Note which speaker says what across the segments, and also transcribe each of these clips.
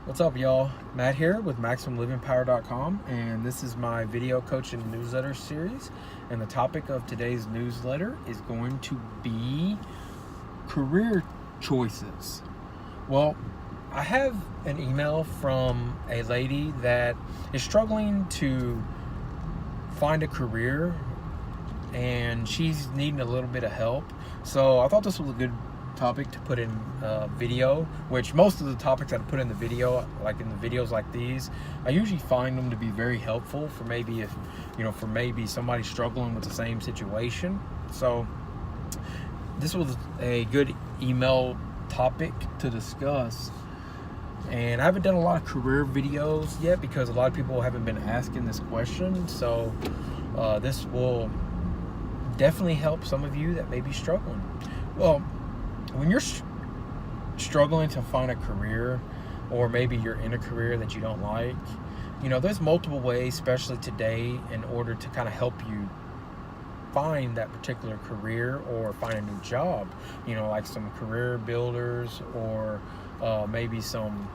Speaker 1: What's up, y'all? Matt here with MaximumLivingPower.com, and this is my video coaching newsletter series. And the topic of today's newsletter is going to be career choices. Well, I have an email from a lady that is struggling to find a career, and she's needing a little bit of help. So I thought this was a good topic to put in video, which most of the topics that I put in the video, like in the videos like these, I usually find them to be very helpful for maybe somebody struggling with the same situation. So this was a good email topic to discuss. And I haven't done a lot of career videos yet because a lot of people haven't been asking this question. So this will definitely help some of you that may be struggling. Well, when you're struggling to find a career, or maybe you're in a career that you don't like, there's multiple ways, especially today, in order to kind of help you find that particular career or find a new job. Like some career builders, or maybe some,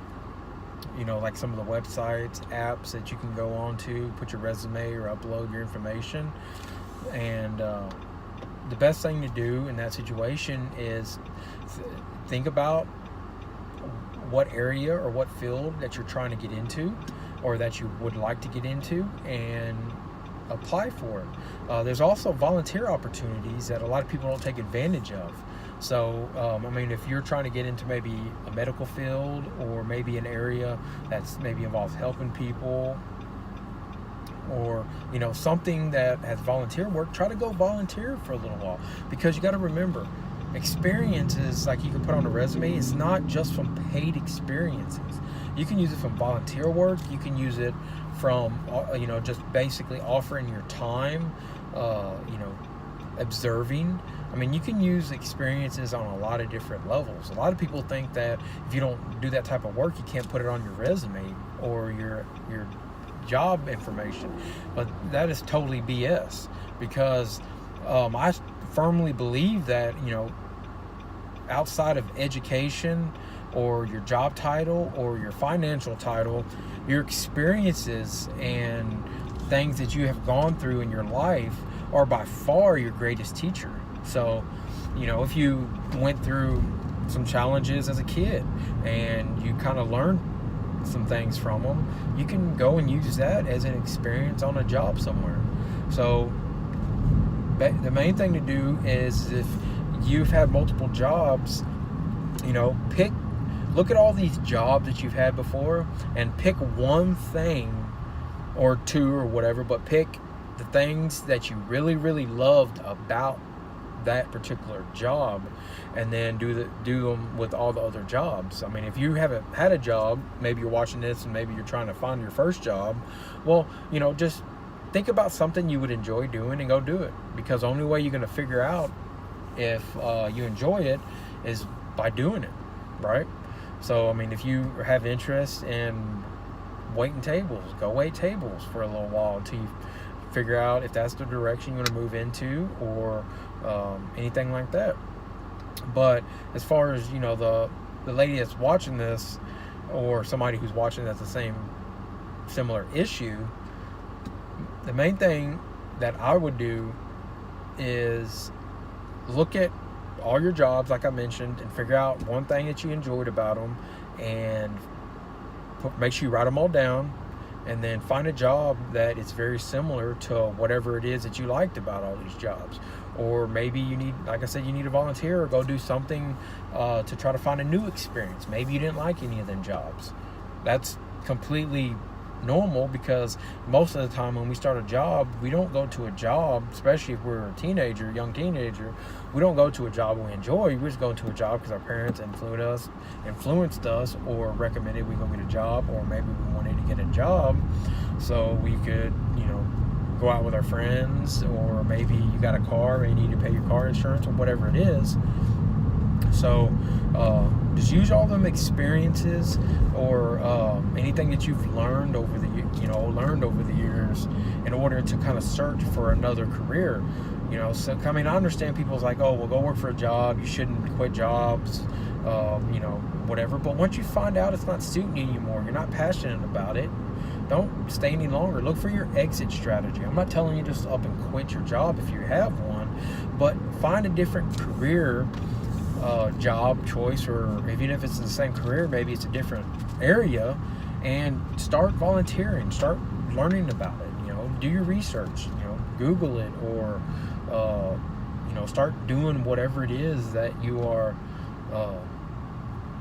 Speaker 1: like some of the websites, apps that you can go on to put your resume or upload your information. And the best thing to do in that situation is think about what area or what field that you're trying to get into, or that you would like to get into, and apply for it. There's also volunteer opportunities that a lot of people don't take advantage of. So, if you're trying to get into maybe a medical field, or maybe an area that's maybe involves helping people, or something that has volunteer work, try to go volunteer for a little while, because you got to remember, experiences like you can put on a resume, it's not just from paid experiences. You can use it from volunteer work. You can use it from just basically offering your time, observing. You can use experiences on a lot of different levels. A lot of people think that if you don't do that type of work, you can't put it on your resume or your job information, but that is totally BS, because I firmly believe that outside of education or your job title or your financial title, your experiences and things that you have gone through in your life are by far your greatest teacher. So if you went through some challenges as a kid and you kind of learned some things from them, you can go and use that as an experience on a job somewhere. So the main thing to do is, if you've had multiple jobs, look at all these jobs that you've had before and pick one thing or two or whatever, but pick the things that you really, really loved about that particular job, and then do them with all the other jobs. If you haven't had a job, maybe you're watching this and maybe you're trying to find your first job, well, just think about something you would enjoy doing and go do it, because the only way you're going to figure out if you enjoy it is by doing it, right? So if you have interest in waiting tables, go wait tables for a little while until you figure out if that's the direction you want to move into, or anything like that. But as far as the lady that's watching this, or somebody who's watching that's the same similar issue, the main thing that I would do is look at all your jobs, like I mentioned, and figure out one thing that you enjoyed about them, and make sure you write them all down, and then find a job that is very similar to whatever it is that you liked about all these jobs. Or maybe you need, like I said, you need a volunteer, or go do something to try to find a new experience. Maybe you didn't like any of them jobs. That's completely normal, because most of the time when we start a job, we don't go to a job, especially if we're a young teenager, we don't go to a job we enjoy. We just go to a job because our parents influenced us, or recommended we go get a job, or maybe we wanted to get a job so we could, go out with our friends, or maybe you got a car and you need to pay your car insurance, or whatever it is. So just use all them experiences, or anything that you've learned over the years, in order to kind of search for another career. So I understand people's like, oh, well, go work for a job, you shouldn't quit jobs, whatever. But once you find out it's not suiting you anymore, you're not passionate about it, don't stay any longer. Look for your exit strategy. I'm not telling you just up and quit your job if you have one, but find a different career job choice, or even if it's the same career, maybe it's a different area, and start volunteering, start learning about it. Do your research, Google it, or start doing whatever it is that you are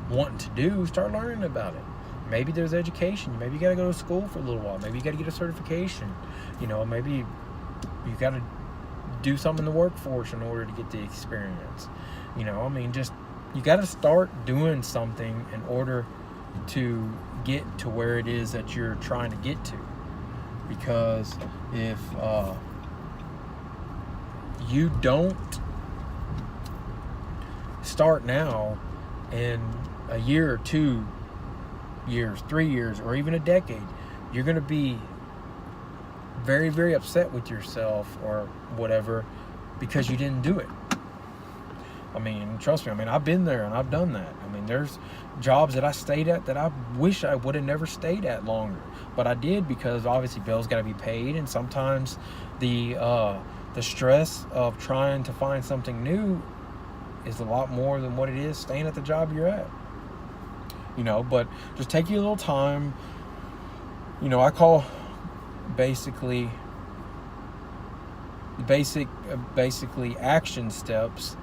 Speaker 1: wanting to do. Start learning about it. Maybe there's education. Maybe you got to go to school for a little while. Maybe you got to get a certification. Maybe you got to do something in the workforce in order to get the experience. Just you got to start doing something in order to get to where it is that you're trying to get to. Because if you don't start now, in a year or 2 years, 3 years, or even a decade, you're going to be very, very upset with yourself or whatever because you didn't do it. Trust me, I've been there and I've done that. There's jobs that I stayed at that I wish I would have never stayed at longer, but I did, because obviously bills got to be paid, and sometimes the stress of trying to find something new is a lot more than what it is staying at the job you're at. But just take you a little time. I call basically action steps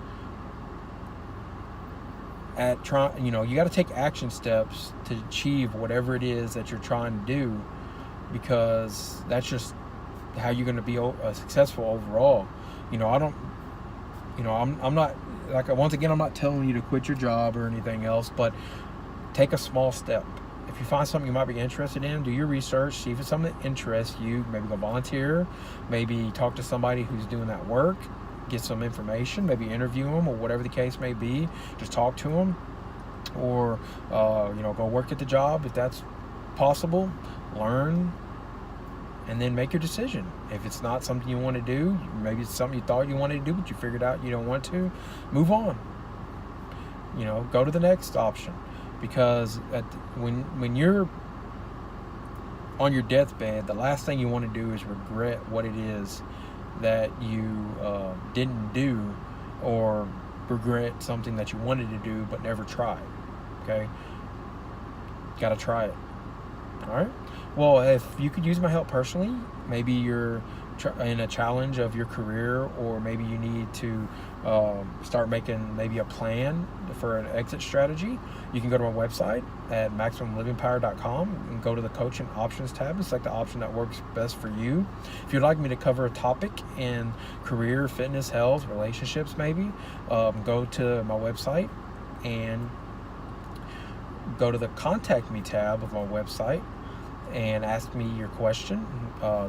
Speaker 1: at trying. You got to take action steps to achieve whatever it is that you're trying to do, because that's just how you're going to be successful overall. I'm not, once again, I'm not telling you to quit your job or anything else, but take a small step. If you find something you might be interested in, do your research, see if it's something that interests you. Maybe go volunteer, maybe talk to somebody who's doing that work, get some information, maybe interview them, or whatever the case may be. Just talk to them, or go work at the job if that's possible. Learn, and then make your decision. If it's not something you want to do, maybe it's something you thought you wanted to do but you figured out you don't want to, move on. Go to the next option. Because when you're on your deathbed, the last thing you want to do is regret what it is that you didn't do, or regret something that you wanted to do but never tried. Okay? Got to try it. All right? Well, if you could use my help personally, maybe you're in a challenge of your career, or maybe you need to start making maybe a plan for an exit strategy, you can go to my website at MaximumLivingPower.com and go to the coaching options tab and select the option that works best for you. If you'd like me to cover a topic in career, fitness, health, relationships, maybe, go to my website and go to the contact me tab of my website and ask me your question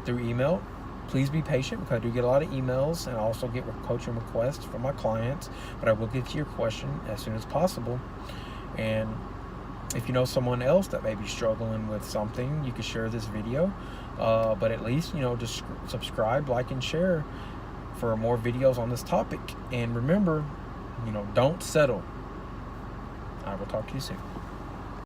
Speaker 1: through email. Please be patient, because I do get a lot of emails, and I also get coaching requests from my clients, but I will get to your question as soon as possible. And if you know someone else that may be struggling with something, you can share this video, but at least just subscribe, like, and share for more videos on this topic. And remember, don't settle. I will talk to you soon.